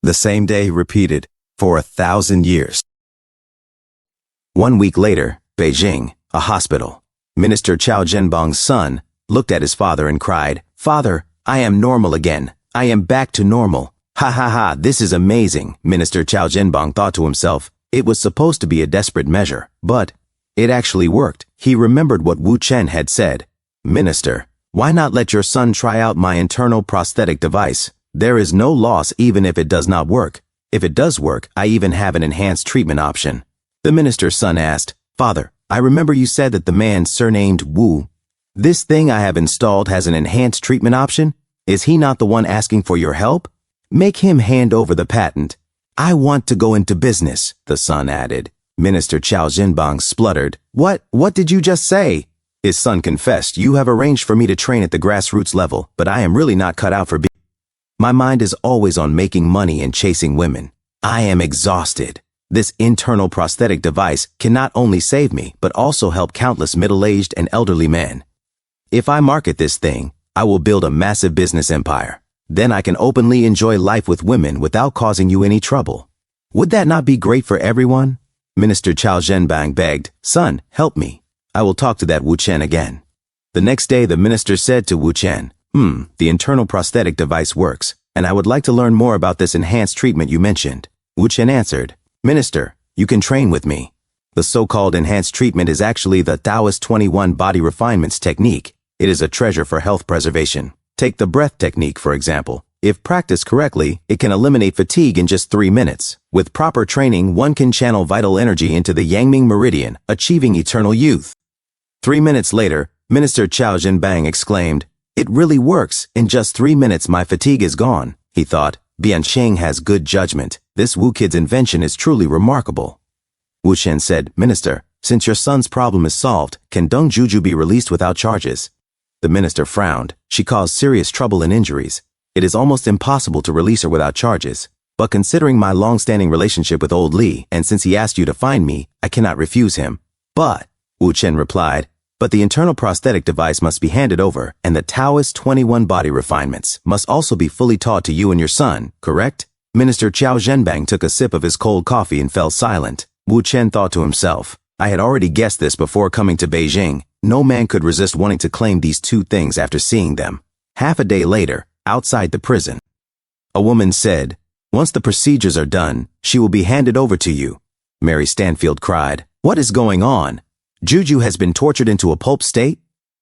The same day repeated for 1,000 years. 1 week later, Beijing, a hospital. Minister Chao Zhenbang's son looked at his father and cried, "Father, I am normal again. I am back to normal. Ha ha ha, this is amazing." Minister Chao Zhenbang thought to himself, it was supposed to be a desperate measure, but it actually worked. He remembered what Wu Chen had said. "Minister, why not let your son try out my internal prosthetic device? There is no loss even if it does not work. If it does work, I even have an enhanced treatment option." The minister's son asked, "Father, I remember you said that the man surnamed Wu. This thing I have installed has an enhanced treatment option? Is he not the one asking for your help? Make him hand over the patent. I want to go into business," the son added. Minister Chao Zhenbang spluttered. What did you just say?" His son confessed, "You have arranged for me to train at the grassroots level, but I am really not cut out for being. My mind is always on making money and chasing women. I am exhausted. This internal prosthetic device can not only save me, but also help countless middle-aged and elderly men. If I market this thing, I will build a massive business empire. Then I can openly enjoy life with women without causing you any trouble. Would that not be great for everyone?" Minister Chao Zhenbang begged, "Son, help me. I will talk to that Wu Chen again." The next day, the minister said to Wu Chen, The internal prosthetic device works, and I would like to learn more about this enhanced treatment you mentioned." Wu Chen answered, "Minister, you can train with me. The so-called enhanced treatment is actually the Taoist 21 body refinements technique. It is a treasure for health preservation. Take the breath technique, for example. If practiced correctly, it can eliminate fatigue in just 3 minutes. With proper training, one can channel vital energy into the Yangming meridian, achieving eternal youth." 3 minutes later, Minister Chao Zhenbang exclaimed, "It really works. In just 3 minutes my fatigue is gone." He thought, Biancheng has good judgment. This Wu kid's invention is truly remarkable. Wu Chen said, "Minister, since your son's problem is solved, can Deng Juju be released without charges?" The minister frowned. "She caused serious trouble and injuries. It is almost impossible to release her without charges. But considering my long-standing relationship with old Li, and since he asked you to find me, I cannot refuse him." "But," Wu Chen replied, "but the internal prosthetic device must be handed over, and the Taoist 21 body refinements must also be fully taught to you and your son, correct?" Minister Chao Zhenbang took a sip of his cold coffee and fell silent. Wu Chen thought to himself, "I had already guessed this before coming to Beijing. No man could resist wanting to claim these two things after seeing them." Half a day later, outside the prison, a woman said, "Once the procedures are done, she will be handed over to you." Mary Stanfield cried, "What is going on? Juju has been tortured into a pulp state?"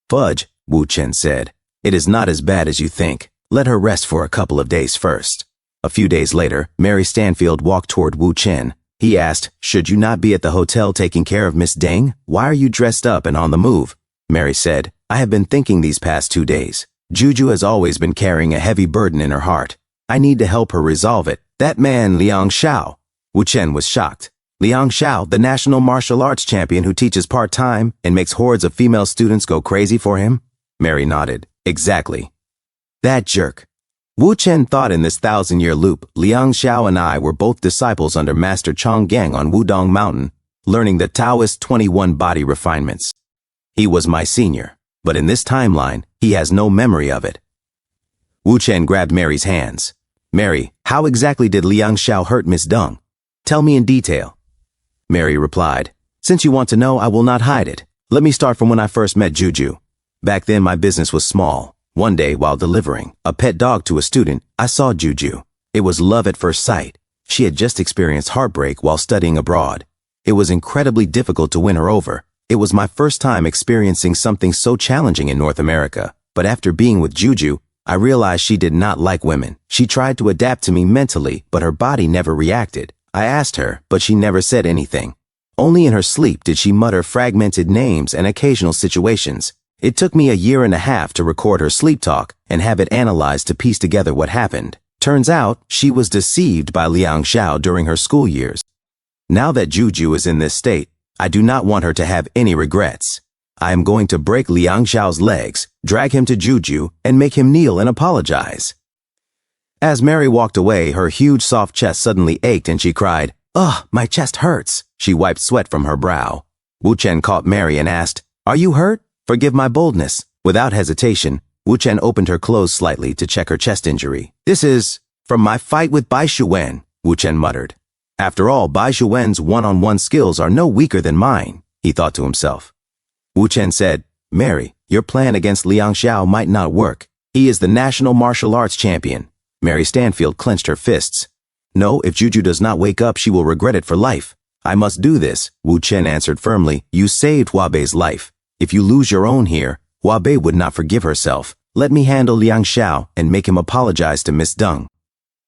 "Fudge," Wu Chen said. "It is not as bad as you think. Let her rest for a couple of days first." A few days later, Mary Stanfield walked toward Wu Chen. He asked, "Should you not be at the hotel taking care of Miss Deng? Why are you dressed up and on the move?" Mary said, "I have been thinking these past 2 days. Juju has always been carrying a heavy burden in her heart. I need to help her resolve it. That man, Liang Xiao." Wu Chen was shocked. "Liang Xiao, the national martial arts champion who teaches part-time and makes hordes of female students go crazy for him?" Mary nodded. "Exactly. That jerk." Wu Chen thought in this 1,000-year loop, Liang Xiao and I were both disciples under Master Chong Gang on Wudong Mountain, learning the Taoist 21 body refinements. He was my senior, but in this timeline, he has no memory of it. Wu Chen grabbed Mary's hands. "Mary, how exactly did Liang Xiao hurt Miss Deng? Tell me in detail." Mary replied, "Since you want to know, I will not hide it. Let me start from when I first met Juju. Back then, my business was small. One day, while delivering a pet dog to a student, I saw Juju. It was love at first sight. She had just experienced heartbreak while studying abroad. It was incredibly difficult to win her over. It was my first time experiencing something so challenging in North America. But after being with Juju, I realized she did not like women. She tried to adapt to me mentally, but her body never reacted. I asked her, but she never said anything. Only in her sleep did she mutter fragmented names and occasional situations. It took me 1.5 years to record her sleep talk and have it analyzed to piece together what happened. Turns out, she was deceived by Liang Xiao during her school years. Now that Juju is in this state, I do not want her to have any regrets. I am going to break Liang Xiao's legs, drag him to Juju, and make him kneel and apologize." As Mary walked away, her huge soft chest suddenly ached and she cried, "Ugh, my chest hurts." She wiped sweat from her brow. Wu Chen caught Mary and asked, "Are you hurt? Forgive my boldness." Without hesitation, Wu Chen opened her clothes slightly to check her chest injury. "This is From my fight with Bai Shuwen, Wu Chen muttered. After all, Bai Shuwen's one-on-one skills are no weaker than mine, he thought to himself. Wu Chen said, Mary, your plan against Liang Xiao might not work. He is the national martial arts champion. Mary Stanfield clenched her fists. No, if Juju does not wake up, she will regret it for life. I must do this, Wu Chen answered firmly. You saved Huabei's life. If you lose your own here, Huabei would not forgive herself. Let me handle Liang Xiao and make him apologize to Miss Deng.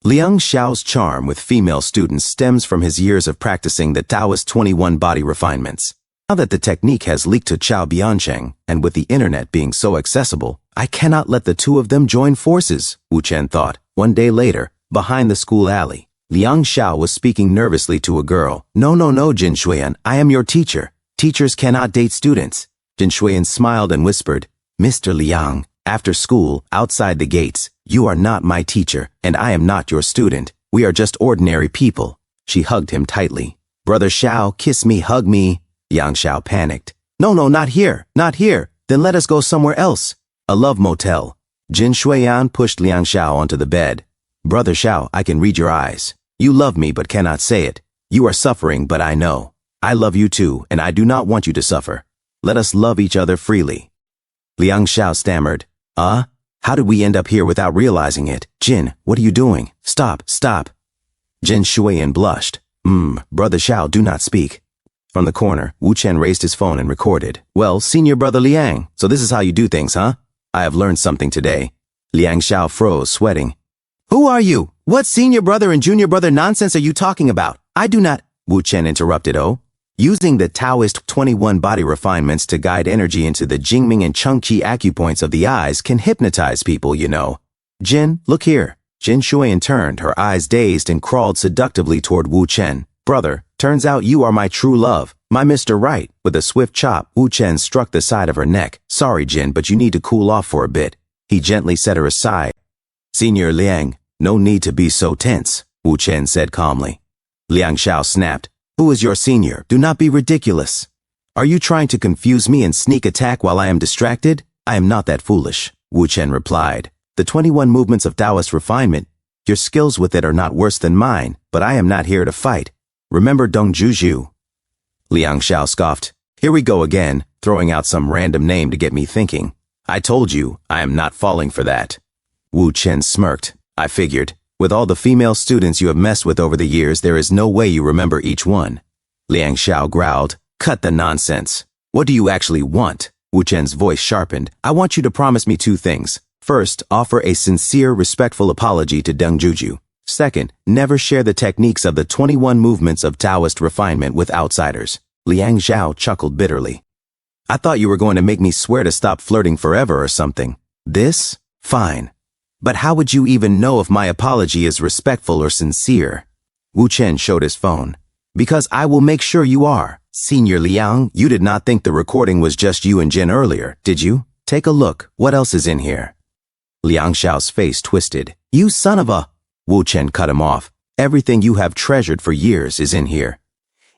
Liang Xiao's charm with female students stems from his years of practicing the Taoist 21 body refinements. Now that the technique has leaked to Chao Biancheng, and with the internet being so accessible, I cannot let the two of them join forces, Wu Chen thought. One day later, behind the school alley, Liang Xiao was speaking nervously to a girl. No, Jin Shuiyan, I am your teacher. Teachers cannot date students. Jin Shuiyan smiled and whispered, Mr. Liang, after school, outside the gates, you are not my teacher, and I am not your student. We are just ordinary people. She hugged him tightly. Brother Xiao, kiss me, hug me. Liang Xiao panicked. No, not here, not here. Then let us go somewhere else. A love motel. Jin Shuiyan pushed Liang Xiao onto the bed. Brother Xiao, I can read your eyes. You love me but cannot say it. You are suffering, but I know. I love you too, and I do not want you to suffer. Let us love each other freely. Liang Xiao stammered. How did we end up here without realizing it? Jin, what are you doing? Stop. Jin Shuiyan blushed. Brother Xiao, do not speak. From the corner, Wu Chen raised his phone and recorded. Well, senior brother Liang, so this is how you do things, huh? I have learned something today. Liang Xiao froze, sweating. Who are you? What senior brother and junior brother nonsense are you talking about? I do not. Wu Chen interrupted. Using the Taoist 21 body refinements to guide energy into the Jingming and Chengqi acupoints of the eyes can hypnotize people, you know. Jin, look here. Jin Shuiyan turned, her eyes dazed, and crawled seductively toward Wu Chen. Brother, turns out you are my true love, my Mr. Right. With a swift chop, Wu Chen struck the side of her neck. Sorry, Jin, but you need to cool off for a bit. He gently set her aside. Senior Liang, no need to be so tense, Wu Chen said calmly. Liang Xiao snapped. Who is your senior? Do not be ridiculous. Are you trying to confuse me and sneak attack while I am distracted? I am not that foolish, Wu Chen replied. The 21 movements of Taoist refinement, your skills with it are not worse than mine, but I am not here to fight. Remember Dong Juju? Liang Xiao scoffed. Here we go again, throwing out some random name to get me thinking. I told you, I am not falling for that. Wu Chen smirked. I figured. With all the female students you have messed with over the years, there is no way you remember each one. Liang Xiao growled. Cut the nonsense. What do you actually want? Wu Chen's voice sharpened. I want you to promise me two things. First, offer a sincere, respectful apology to Deng Juju. Second, never share the techniques of the 21 movements of Taoist refinement with outsiders. Liang Xiao chuckled bitterly. I thought you were going to make me swear to stop flirting forever or something. This? Fine. But how would you even know if my apology is respectful or sincere? Wu Chen showed his phone. Because I will make sure you are. Senior Liang, you did not think the recording was just you and Jin earlier, did you? Take a look. What else is in here? Liang Xiao's face twisted. You son of a... Wu Chen cut him off. Everything you have treasured for years is in here.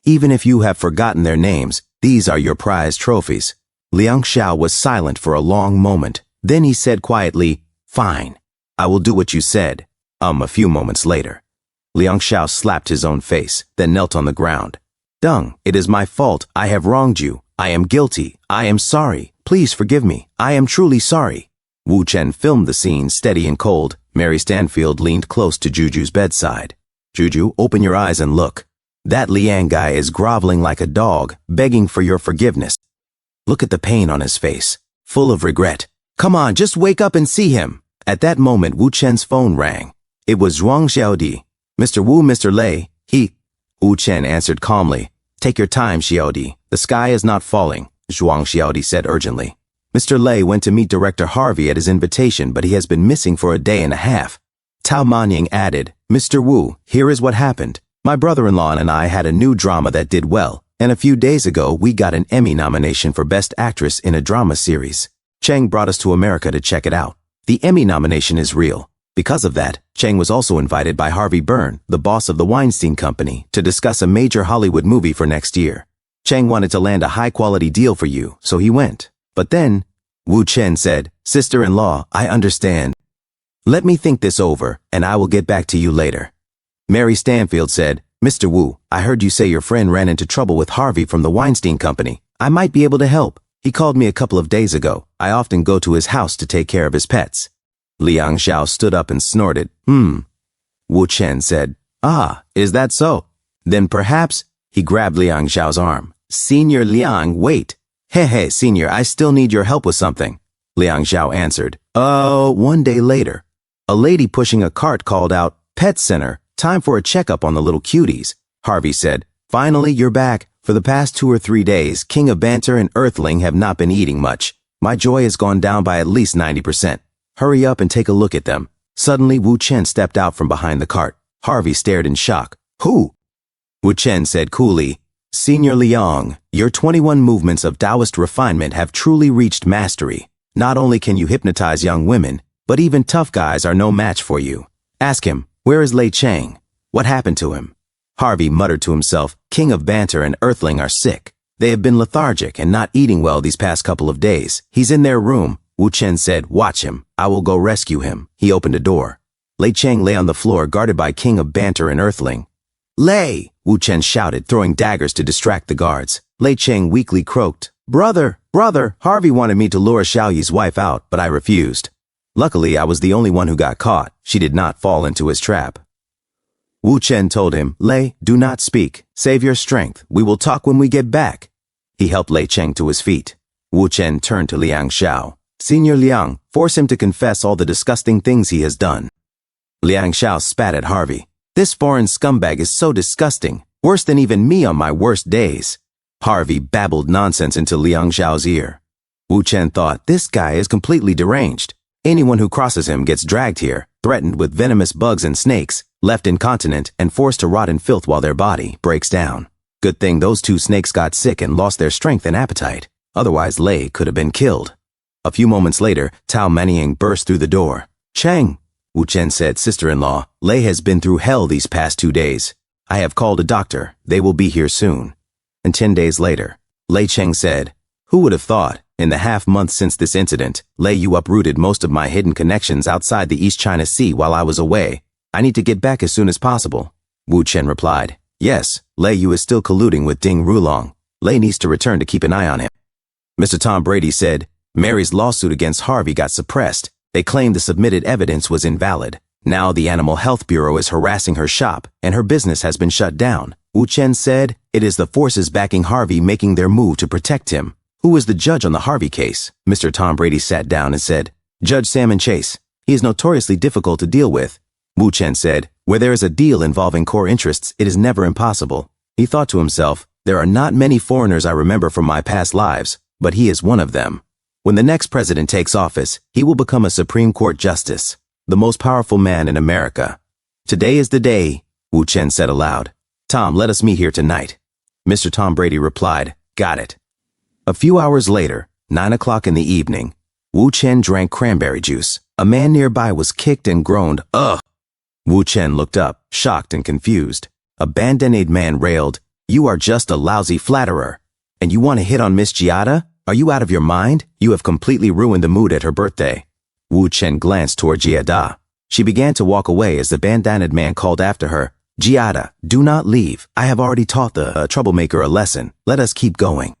Even if you have forgotten their names, these are your prized trophies. Liang Xiao was silent for a long moment. Then he said quietly, Fine. I will do what you said. A few moments later. Liang Xiao slapped his own face, then knelt on the ground. Deng, it is my fault. I have wronged you. I am guilty. I am sorry. Please forgive me. I am truly sorry. Wu Chen filmed the scene steady and cold. Mary Stanfield leaned close to Juju's bedside. Juju, open your eyes and look. That Liang guy is groveling like a dog, begging for your forgiveness. Look at the pain on his face, full of regret. Come on, just wake up and see him. At that moment, Wu Chen's phone rang. It was Zhuang Xiaodi. Mr. Wu, Mr. Lei, Wu Chen answered calmly. Take your time, Xiaodi. The sky is not falling, Zhuang Xiaodi said urgently. Mr. Lei went to meet Director Harvey at his invitation, but he has been missing for a day and a half. Tao Manying added, Mr. Wu, here is what happened. My brother-in-law and I had a new drama that did well, and a few days ago we got an Emmy nomination for Best Actress in a Drama Series. Cheng brought us to America to check it out. The Emmy nomination is real. Because of that, Cheng was also invited by Harvey Byrne, the boss of the Weinstein Company, to discuss a major Hollywood movie for next year. Cheng wanted to land a high-quality deal for you, so he went. But then, Wu Chen said, Sister-in-law, I understand. Let me think this over, and I will get back to you later. Mary Stanfield said, Mr. Wu, I heard you say your friend ran into trouble with Harvey from the Weinstein Company. I might be able to help. He called me a couple of days ago. I often go to his house to take care of his pets. Liang Xiao stood up and snorted. Wu Chen said, Ah, is that so? Then perhaps, he grabbed Liang Xiao's arm. Senior Liang, wait. Hey, Senior, I still need your help with something. Liang Xiao answered. One day later. A lady pushing a cart called out, Pet Center, time for a checkup on the little cuties. Harvey said, Finally, you're back. For the past 2 or 3 days, King of Banter and Earthling have not been eating much. My joy has gone down by at least 90%. Hurry up and take a look at them. Suddenly, Wu Chen stepped out from behind the cart. Harvey stared in shock. Who? Wu Chen said coolly, Senior Liang, your 21 movements of Taoist refinement have truly reached mastery. Not only can you hypnotize young women, but even tough guys are no match for you. Ask him, where is Lei Chang? What happened to him? Harvey muttered to himself, King of Banter and Earthling are sick. They have been lethargic and not eating well these past couple of days. He's in their room. Wu Chen said, Watch him. I will go rescue him. He opened a door. Lei Chang lay on the floor guarded by King of Banter and Earthling. Lei! Wu Chen shouted, throwing daggers to distract the guards. Lei Chang weakly croaked, Brother, Harvey wanted me to lure Xiaoyi's wife out, but I refused. Luckily, I was the only one who got caught. She did not fall into his trap. Wu Chen told him, Lei, do not speak. Save your strength. We will talk when we get back. He helped Lei Cheng to his feet. Wu Chen turned to Liang Xiao. Senior Liang, force him to confess all the disgusting things he has done. Liang Xiao spat at Harvey. This foreign scumbag is so disgusting. Worse than even me on my worst days. Harvey babbled nonsense into Liang Xiao's ear. Wu Chen thought, this guy is completely deranged. Anyone who crosses him gets dragged here, threatened with venomous bugs and snakes, left incontinent and forced to rot in filth while their body breaks down. Good thing those 2 snakes got sick and lost their strength and appetite. Otherwise, Lei could have been killed. A few moments later, Tao Maniang burst through the door. Cheng, Wu Chen said, sister-in-law, Lei has been through hell these past 2 days. I have called a doctor. They will be here soon. And 10 days later, Lei Cheng said, Who would have thought? In the half-month since this incident, Lei, you uprooted most of my hidden connections outside the East China Sea while I was away. I need to get back as soon as possible. Wu Chen replied, Yes, Lei Yu is still colluding with Ding Rulong. Lei needs to return to keep an eye on him. Mr. Tom Brady said, Mary's lawsuit against Harvey got suppressed. They claimed the submitted evidence was invalid. Now the Animal Health Bureau is harassing her shop, and her business has been shut down. Wu Chen said, It is the forces backing Harvey making their move to protect him. Who is the judge on the Harvey case? Mr. Tom Brady sat down and said, Judge Salmon Chase. He is notoriously difficult to deal with. Wu Chen said, Where there is a deal involving core interests, it is never impossible. He thought to himself, There are not many foreigners I remember from my past lives, but he is one of them. When the next president takes office, he will become a Supreme Court justice, the most powerful man in America. Today is the day, Wu Chen said aloud. Tom, let us meet here tonight. Mr. Tom Brady replied, Got it. A few hours later, 9 o'clock in the evening, Wu Chen drank cranberry juice. A man nearby was kicked and groaned, Ugh! Wu Chen looked up, shocked and confused. A bandana-ed man railed, You are just a lousy flatterer. And you want to hit on Miss Giada? Are you out of your mind? You have completely ruined the mood at her birthday. Wu Chen glanced toward Giada. She began to walk away as the bandana-ed man called after her, Giada, do not leave. I have already taught the troublemaker a lesson. Let us keep going.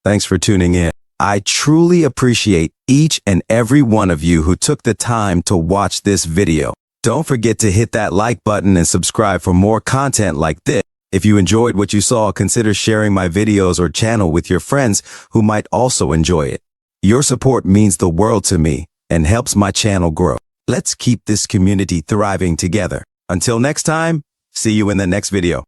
Thanks for tuning in. I truly appreciate each and every one of you who took the time to watch this video. Don't forget to hit that like button and subscribe for more content like this. If you enjoyed what you saw, consider sharing my videos or channel with your friends who might also enjoy it. Your support means the world to me and helps my channel grow. Let's keep this community thriving together. Until next time, see you in the next video.